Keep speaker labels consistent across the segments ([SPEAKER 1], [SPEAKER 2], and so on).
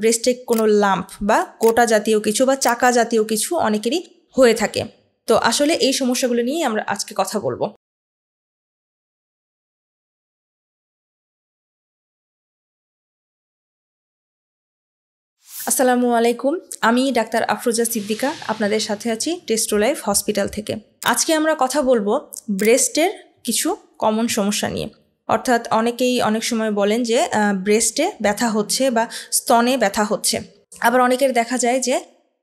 [SPEAKER 1] ব্রেস্টে কোনো লাম্প বা গোটা জাতীয় কিছু বা চাকা জাতীয় কিছু অনেকেরই হয়ে থাকে। তো আসলে এই সমস্যাগুলো নিয়ে আমরা আজকে কথা বলবো। আসসালামু আলাইকুম, আমি ডাক্তার আফরোজা সিদ্দিকা, আপনাদের সাথে আছি টেস্টোলাইফ হসপিটাল থেকে। আজকে আমরা কথা বলবো ব্রেস্টের কিছু কমন সমস্যা নিয়ে। অর্থাৎ অনেকেই অনেক সময় বলেন যে ব্রেস্টে ব্যথা হচ্ছে বা স্তনে ব্যথা হচ্ছে। আবার অনেকের দেখা যায় যে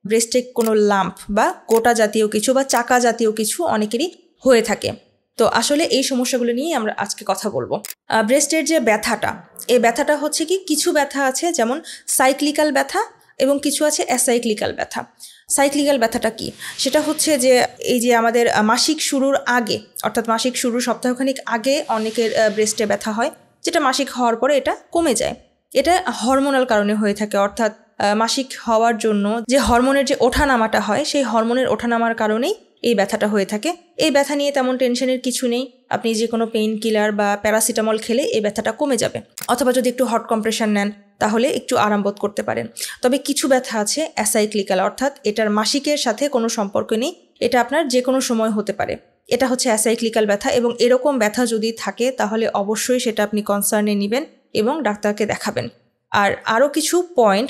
[SPEAKER 1] ব্রেস্টে কোনো লাম্প বা গোটা জাতীয় কিছু বা চাকা জাতীয় কিছু অনেকেরই হয়ে থাকে। তো আসলে এই সমস্যাগুলো নিয়ে আমরা আজকে কথা বলবো। ব্রেস্টের যে ব্যথাটা, এই ব্যথাটা হচ্ছে কি, কিছু ব্যথা আছে যেমন সাইক্লিক্যাল ব্যথা এবং কিছু আছে অ্যাসাইক্লিক্যাল ব্যথা। সাইক্লিক্যাল ব্যথাটা কি? সেটা হচ্ছে যে এই যে আমাদের মাসিক শুরুর আগে, অর্থাৎ মাসিক শুরুর সপ্তাহখানিক আগে অনেকের ব্রেস্টে ব্যথা হয়, যেটা মাসিক হওয়ার পরে এটা কমে যায়। এটা হরমোনাল কারণে হয়ে থাকে, অর্থাৎ মাসিক হওয়ার জন্য যে হরমোনের যে ওঠানামাটা হয়, সেই হরমোনের ওঠানামার কারণেই এই ব্যথাটা হয়ে থাকে। এই ব্যথা নিয়ে তেমন টেনশনের কিছু নেই, আপনি যে কোনো পেইন কিলার বা প্যারাসিটামল খেলে এই ব্যথাটা কমে যাবে, অথবা যদি একটু হট কম্প্রেশন নেন তাহলে একটু আরাম বোধ করতে পারেন। তবে কিছু ব্যথা আছে অ্যাসাইক্লিক্যাল, অর্থাৎ এটার মাসিকের সাথে কোনো সম্পর্ক নেই, এটা আপনার যে কোনো সময় হতে পারে। এটা হচ্ছে অ্যাসাইক্লিক্যাল ব্যথা, এবং এরকম ব্যথা যদি থাকে তাহলে অবশ্যই সেটা আপনি কনসার্নে নেবেন এবং ডাক্তারকে দেখাবেন। আর আরও কিছু পয়েন্ট,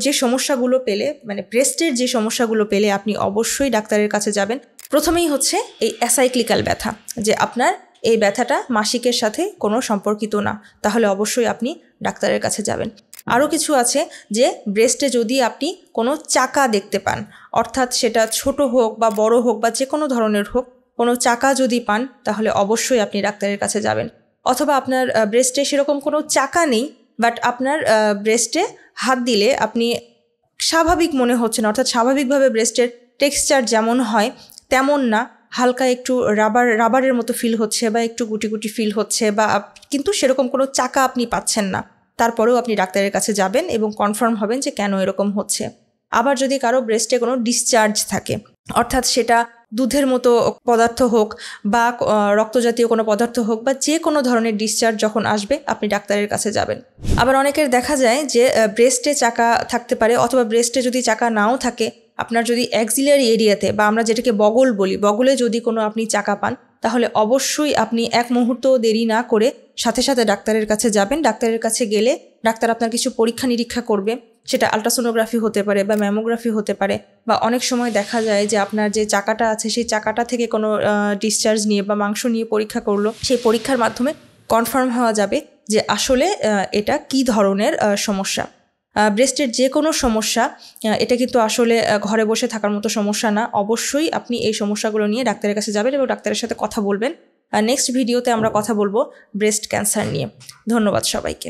[SPEAKER 1] যে সমস্যাগুলো পেলে, মানে ব্রেস্টের যে সমস্যাগুলো পেলে আপনি অবশ্যই ডাক্তারের কাছে যাবেন। প্রথমেই হচ্ছে এই অ্যাসাইক্লিক্যাল ব্যথা, যে আপনার এই ব্যথাটা মাসিকের সাথে কোনো সম্পর্কিত না, তাহলে অবশ্যই আপনি ডাক্তারের কাছে যাবেন। আরও কিছু আছে যে ব্রেস্টে যদি আপনি কোনো চাকা দেখতে পান, অর্থাৎ সেটা ছোট হোক বা বড় হোক বা যে কোনো ধরনের হোক, কোনো চাকা যদি পান তাহলে অবশ্যই আপনি ডাক্তারের কাছে যাবেন। অথবা আপনার ব্রেস্টে সেরকম কোনো চাকা নেই, বাট আপনার ব্রেস্টে হাত দিলে আপনি স্বাভাবিক মনে হচ্ছে না, অর্থাৎ স্বাভাবিকভাবে ব্রেস্টের টেক্সচার যেমন হয় তেমন না, হালকা একটু রাবারের মতো ফিল হচ্ছে বা একটু গুটি গুটি ফিল হচ্ছে, বা কিন্তু সেরকম কোনো চাকা আপনি পাচ্ছেন না, তারপরেও আপনি ডাক্তারের কাছে যাবেন এবং কনফার্ম হবেন যে কেন এরকম হচ্ছে। আবার যদি কারো ব্রেস্টে কোনো ডিসচার্জ থাকে, অর্থাৎ সেটা দুধের মতো পদার্থ হোক বা রক্তজাতীয় কোনো পদার্থ হোক, বা যে কোনো ধরনের ডিসচার্জ যখন আসবে আপনি ডাক্তারের কাছে যাবেন। আবার অনেকের দেখা যায় যে ব্রেস্টে চাকা থাকতে পারে, অথবা ব্রেস্টে যদি চাকা নাও থাকে, আপনার যদি অ্যাক্সিলারি এরিয়াতে, বা আমরা যেটাকে বগল বলি, বগলে যদি কোনো আপনি চাকা পান, তাহলে অবশ্যই আপনি এক মুহূর্ত দেরি না করে সাথে সাথে ডাক্তারের কাছে যাবেন। ডাক্তারের কাছে গেলে ডাক্তার আপনার কিছু পরীক্ষা নিরীক্ষা করবে, সেটা আলট্রাসোনোগ্রাফি হতে পারে বা ম্যামোগ্রাফি হতে পারে, বা অনেক সময় দেখা যায় যে আপনার যে চাকাটা আছে সেই চাকাটা থেকে কোনো ডিসচার্জ নিয়ে বা মাংস নিয়ে পরীক্ষা করলো, সেই পরীক্ষার মাধ্যমে কনফার্ম হওয়া যাবে যে আসলে এটা কি ধরনের সমস্যা। ব্রেস্টের যে কোনো সমস্যা, এটা কিন্তু আসলে ঘরে বসে থাকার মতো সমস্যা না, অবশ্যই আপনি এই সমস্যাগুলো নিয়ে ডাক্তারের কাছে যাবেন এবং ডাক্তারের সাথে কথা বলবেন। নেক্সট ভিডিওতে আমরা কথা বলবো ব্রেস্ট ক্যান্সার নিয়ে। ধন্যবাদ সবাইকে।